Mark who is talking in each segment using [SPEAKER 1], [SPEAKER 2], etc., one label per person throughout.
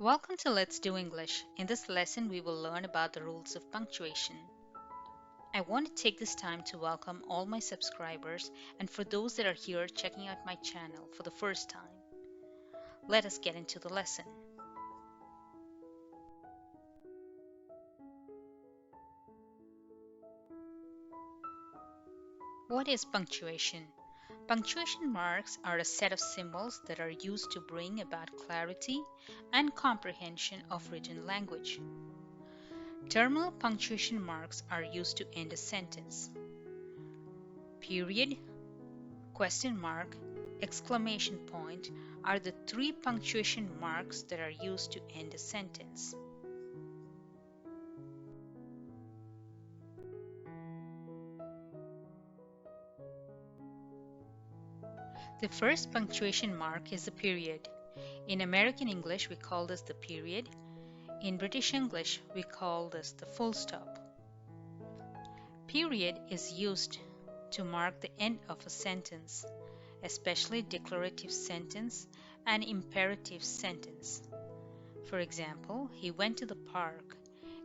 [SPEAKER 1] Welcome to Let's Do English. In this lesson, we will learn about the rules of punctuation. I want to take this time to welcome all my subscribers and for those that are here checking out my channel for the first time. Let us get into the lesson. What is punctuation? Punctuation marks are a set of symbols that are used to bring about clarity and comprehension of written language. Terminal punctuation marks are used to end a sentence. Period, question mark, exclamation point are the three punctuation marks that are used to end a sentence. The first punctuation mark is the period. In American English, we call this the period. In British English, we call this the full stop. Period is used to mark the end of a sentence, especially declarative sentence and imperative sentence. For example, he went to the park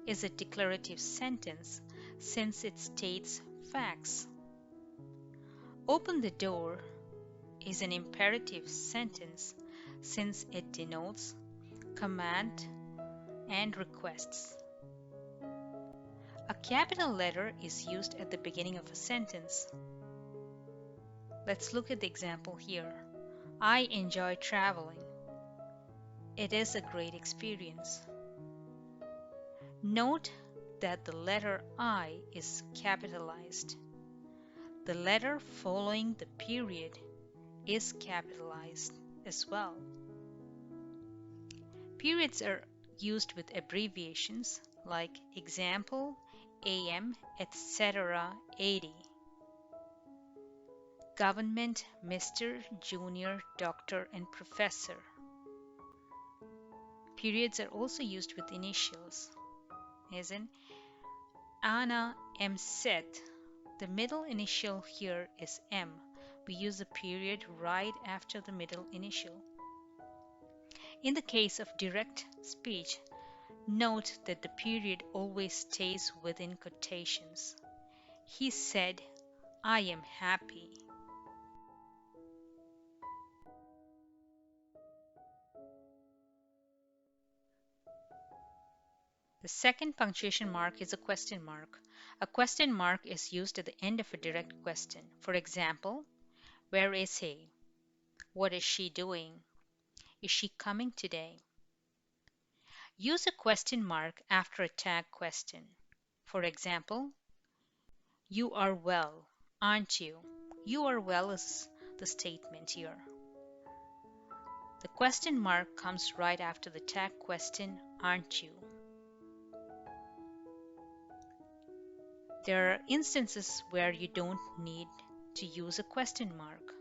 [SPEAKER 1] is a declarative sentence since it states facts. Open the door is an imperative sentence since it denotes command and requests. A capital letter is used at the beginning of a sentence. Let's look at the example here. I enjoy traveling. It is a great experience. Note that the letter I is capitalized. The letter following the period is capitalized as well. Periods are used with abbreviations like example, AM, etc., 80. Government, Mr., Junior, Doctor, and Professor. Periods are also used with initials, as in Anna M. Seth. The middle initial here is M. We use a period right after the middle initial. In the case of direct speech, note that the period always stays within quotations. He said, I am happy. The second punctuation mark is a question mark. A question mark is used at the end of a direct question. For example, where is he? What is she doing? Is she coming today? Use a question mark after a tag question. For example, you are well, aren't you? You are well is the statement here. The question mark comes right after the tag question, aren't you? There are instances where you don't need to use a question mark,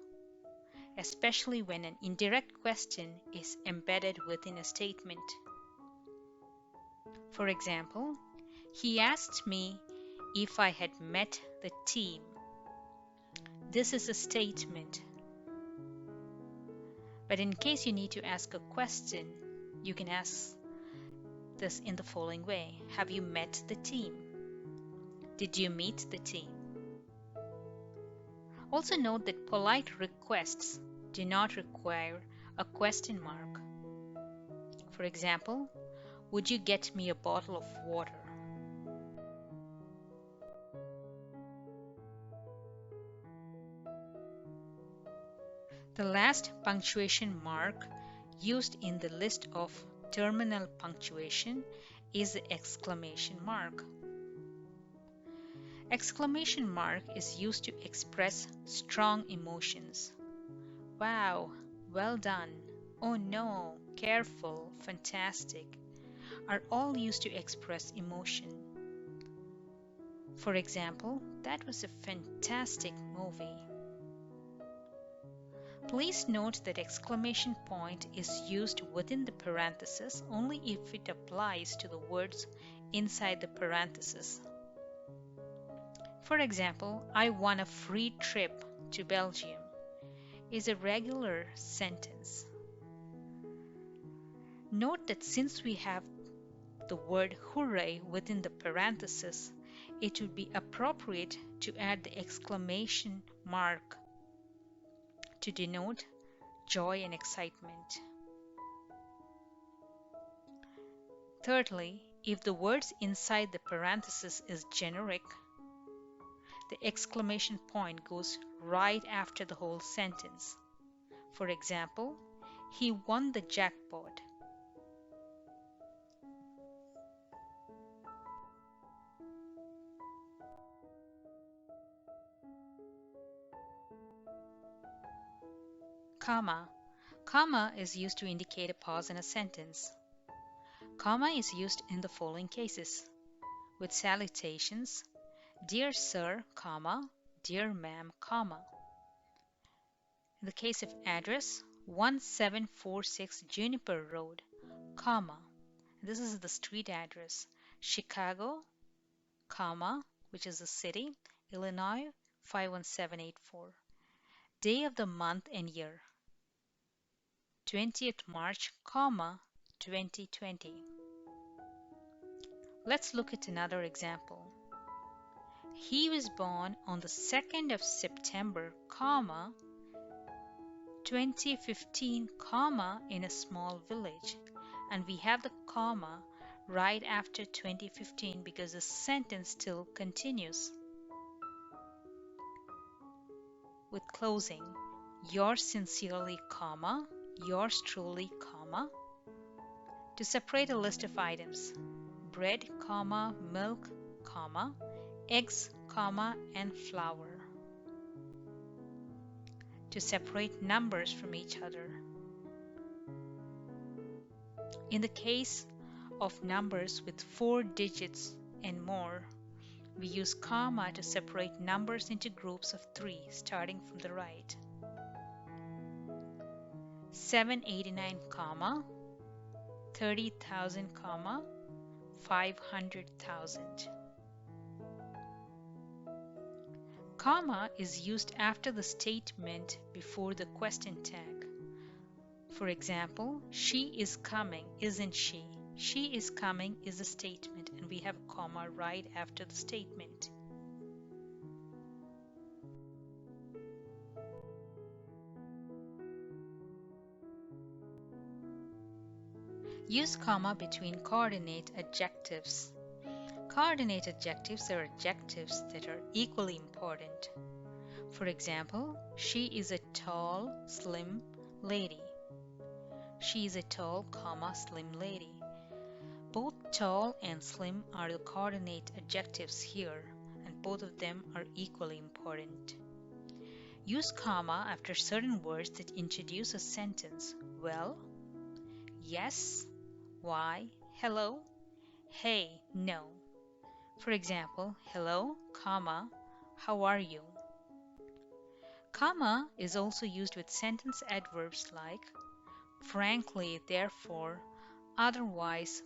[SPEAKER 1] especially when an indirect question is embedded within a statement. For example, he asked me if I had met the team. This is a statement. But in case you need to ask a question, you can ask this in the following way. Have you met the team? Did you meet the team? Also note that polite requests do not require a question mark. For example, would you get me a bottle of water? The last punctuation mark used in the list of terminal punctuation is the exclamation mark. Exclamation mark is used to express strong emotions. Wow, well done. Oh no, careful, fantastic are all used to express emotion. For example, that was a fantastic movie. Please note that exclamation point is used within the parenthesis only if it applies to the words inside the parenthesis. For example, I won a free trip to Belgium is a regular sentence. Note that since we have the word hooray within the parenthesis, it would be appropriate to add the exclamation mark to denote joy and excitement. Thirdly, if the words inside the parenthesis is generic, the exclamation point goes right after the whole sentence. For example, he won the jackpot. Comma. Comma is used to indicate a pause in a sentence. Comma is used in the following cases: with salutations, dear sir, comma, dear ma'am, comma. In the case of address, 1746 Juniper Road, comma. This is the street address. Chicago, comma, which is the city, Illinois 51784. Day of the month and year, 20th March, comma, 2020. Let's look at another example. He was born on the 2nd of September, comma, 2015, comma, in a small village. And we have the comma right after 2015 because the sentence still continues. With closing, yours sincerely, comma, yours truly, comma. To separate a list of items: bread, comma, milk, comma, eggs, comma, and flour. To separate numbers from each other. In the case of numbers with 4 digits and more, we use comma to separate numbers into groups of 3, starting from the right. 789, comma, 30,000, comma, 500,000. Comma is used after the statement before the question tag. For example, she is coming, isn't she? She is coming is a statement, and we have a comma right after the statement. Use comma between coordinate adjectives. Coordinate adjectives are adjectives that are equally important. For example, she is a tall, slim lady. She is a tall, comma, slim lady. Both tall and slim are the coordinate adjectives here, and both of them are equally important. Use comma after certain words that introduce a sentence. Well, yes, why, hello, hey, no. For example, hello, comma, how are you? Comma is also used with sentence adverbs like frankly, therefore, otherwise,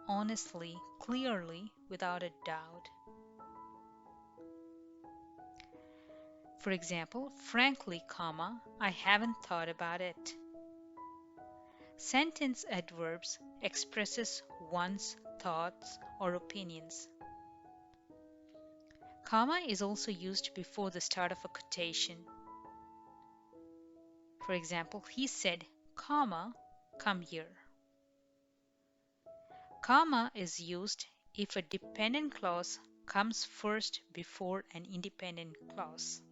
[SPEAKER 1] honestly, clearly, without a doubt. For example, frankly, comma, I haven't thought about it. Sentence adverbs expresses one's thoughts or opinions. Comma is also used before the start of a quotation. For example, he said, comma, come here. Comma is used if a dependent clause comes first before an independent clause.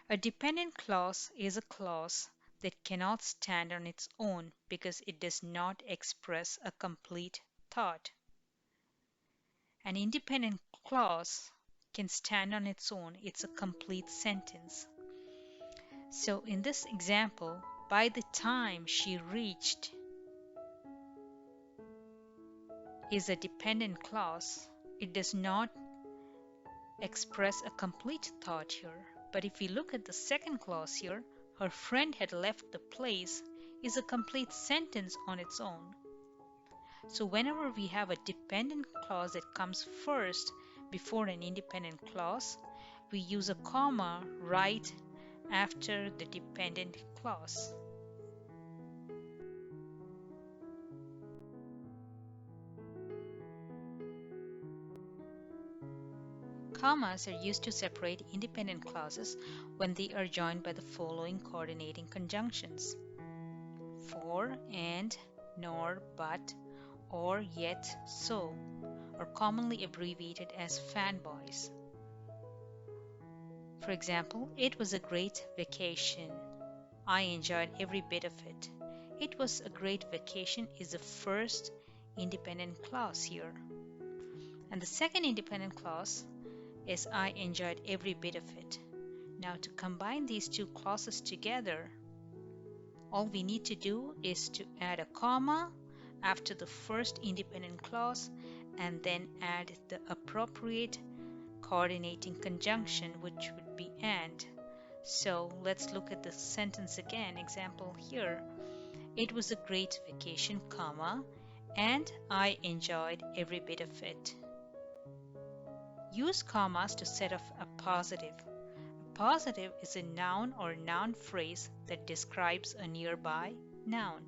[SPEAKER 1] A dependent clause is a clause that cannot stand on its own because it does not express a complete thought. An independent clause can stand on its own, it's a complete sentence. So in this example, by the time she reached is a dependent clause. It does not express a complete thought here. But if we look at the second clause here, her friend had left the place is a complete sentence on its own. So whenever we have a dependent clause that comes first before an independent clause, we use a comma right after the dependent clause. Commas are used to separate independent clauses when they are joined by the following coordinating conjunctions: for, and, nor, but, or, yet, so, or commonly abbreviated as fanboys. For example, it was a great vacation. I enjoyed every bit of it. It was a great vacation is the first independent clause here. And the second independent clause is I enjoyed every bit of it. Now to combine these two clauses together, all we need to do is to add a comma after the first independent clause and then add the appropriate coordinating conjunction, which would be and. So let's look at the sentence again. Example here. It was a great vacation, comma, and I enjoyed every bit of it. Use commas to set off a positive. A positive is a noun or noun phrase that describes a nearby noun.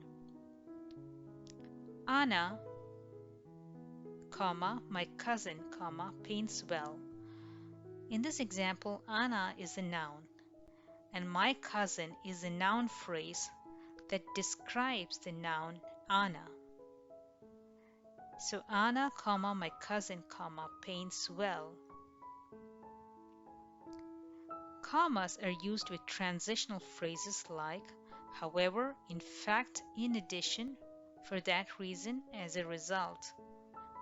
[SPEAKER 1] Anna, comma, my cousin, comma, paints well. In this example, Anna is a noun and my cousin is a noun phrase that describes the noun Anna. So Anna, comma, my cousin, comma, paints well. Commas are used with transitional phrases like however, in fact, in addition, for that reason, as a result.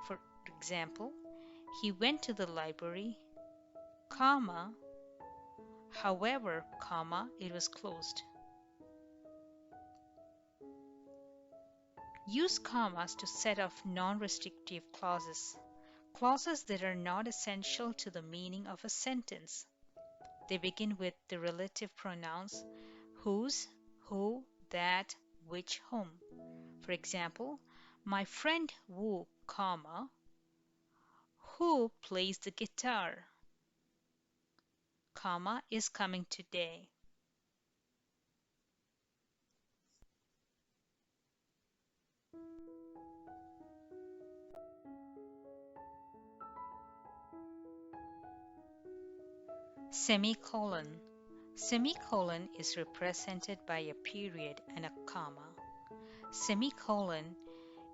[SPEAKER 1] For example, he went to the library, comma, however, comma, it was closed. Use commas to set off non-restrictive clauses, clauses that are not essential to the meaning of a sentence. They begin with the relative pronouns whose, who, that, which, whom. For example, my friend Wu, comma, who plays the guitar, comma, is coming today. Semicolon. Semicolon is represented by a period and a comma. Semicolon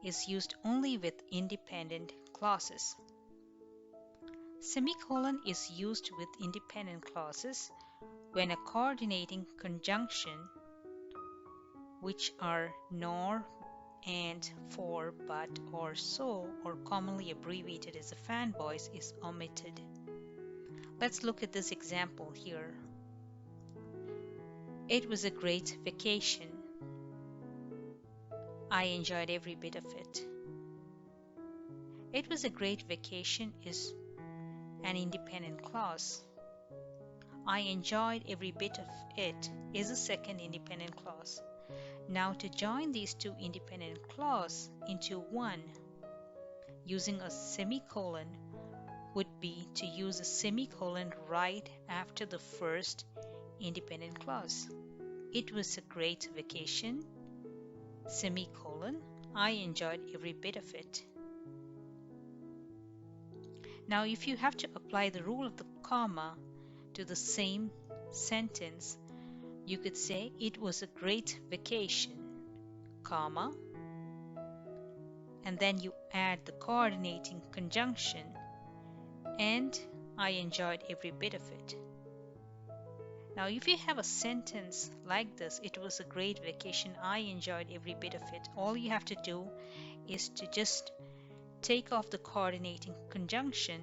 [SPEAKER 1] is used only with independent clauses. Semicolon is used with independent clauses when a coordinating conjunction, which are nor, and, for, but, or so, or commonly abbreviated as a fanboys, is omitted. Let's look at this example here. It was a great vacation. I enjoyed every bit of it. It was a great vacation is an independent clause. I enjoyed every bit of it is a second independent clause. Now to join these two independent clauses into one, using a semicolon would be to use a semicolon right after the first independent clause. It was a great vacation, semicolon, I enjoyed every bit of it. Now if you have to apply the rule of the comma to the same sentence, you could say it was a great vacation, comma, and then you add the coordinating conjunction and I enjoyed every bit of it. Now if you have a sentence like this, it was a great vacation, I enjoyed every bit of it, all you have to do is to just take off the coordinating conjunction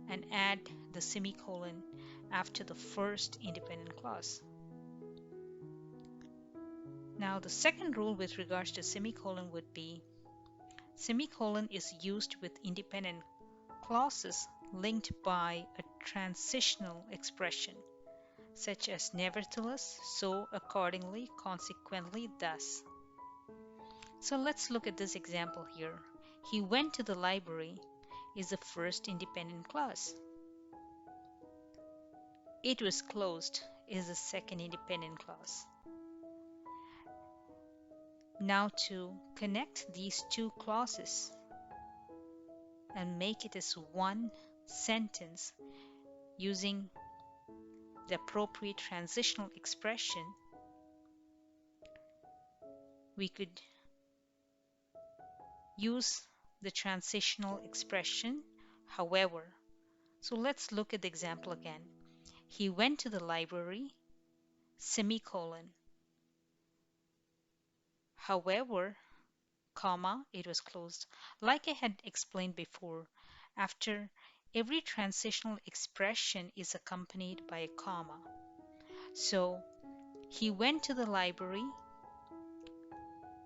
[SPEAKER 1] and add the semicolon after the first independent clause. Now the second rule with regards to semicolon would be semicolon is used with independent clauses linked by a transitional expression such as nevertheless, so, accordingly, consequently, thus. So let's look at this example here. He went to the library is the first independent clause. It was closed is the second independent clause. Now to connect these two clauses and make it as one sentence, using the appropriate transitional expression, we could use the transitional expression however. So let's look at the example again. He went to the library, semicolon. However, comma, it was closed. Like I had explained before, after every transitional expression is accompanied by a comma. So he went to the library,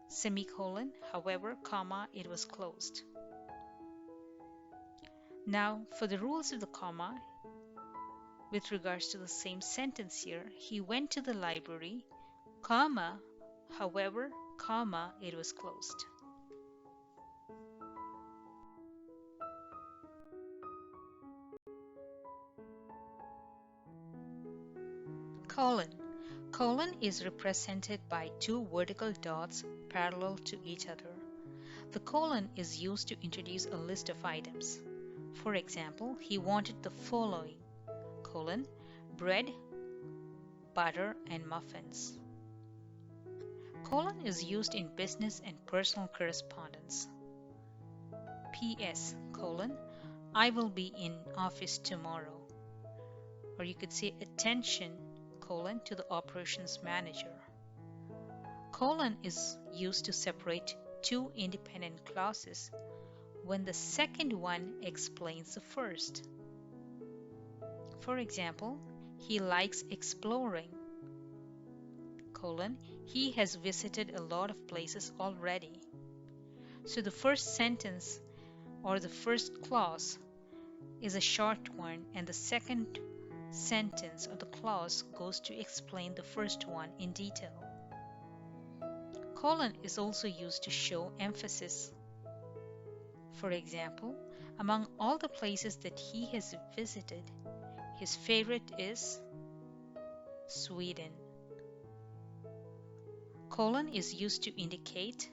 [SPEAKER 1] semicolon, however, comma, it was closed. Now, for the rules of the comma, with regards to the same sentence here, he went to the library, comma, however, comma, it was closed. Colon. Colon is represented by two vertical dots parallel to each other. The colon is used to introduce a list of items. For example, he wanted the following: colon, bread, butter, and muffins. Colon is used in business and personal correspondence. P.S. colon, I will be in office tomorrow. Or you could say attention colon to the operations manager. Colon is used to separate two independent clauses when the second one explains the first. For example, he likes exploring. Colon, he has visited a lot of places already. So the first sentence or the first clause is a short one, and the second sentence or the clause goes to explain the first one in detail. Colon is also used to show emphasis. For example, among all the places that he has visited, his favorite is Sweden. Colon is used to indicate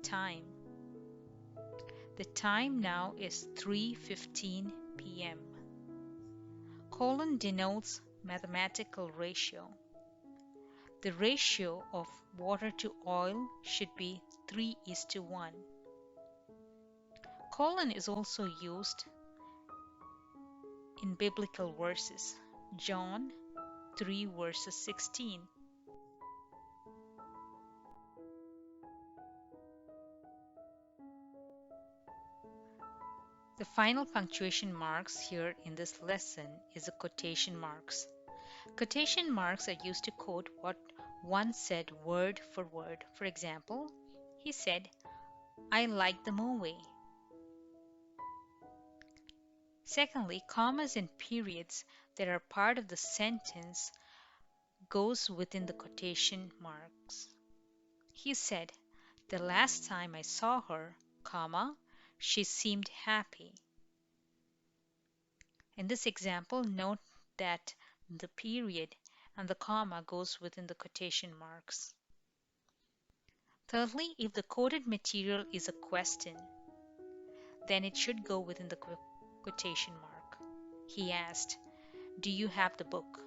[SPEAKER 1] time. The time now is 3:15 p.m. Colon denotes mathematical ratio. The ratio of water to oil should be 3:1. Colon is also used in biblical verses. John 3 verses 16. The final punctuation marks here in this lesson is the quotation marks. Quotation marks are used to quote what one said word for word. For example, he said, I like the movie. Secondly, commas and periods that are part of the sentence goes within the quotation marks. He said, the last time I saw her, comma, she seemed happy. In this example, note that the period and the comma goes within the quotation marks. Thirdly, if the quoted material is a question, then it should go within the quotation mark. He asked, do you have the book?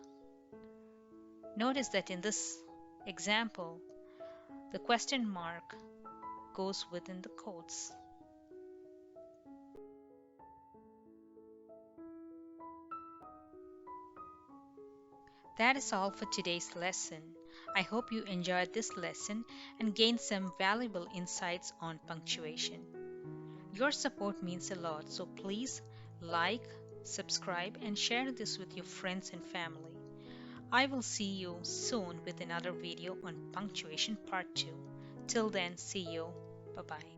[SPEAKER 1] Notice that in this example, the question mark goes within the quotes. That is all for today's lesson. I hope you enjoyed this lesson and gained some valuable insights on punctuation. Your support means a lot, so please like, subscribe, and share this with your friends and family. I will see you soon with another video on punctuation part 2. Till then, see you. Bye-bye.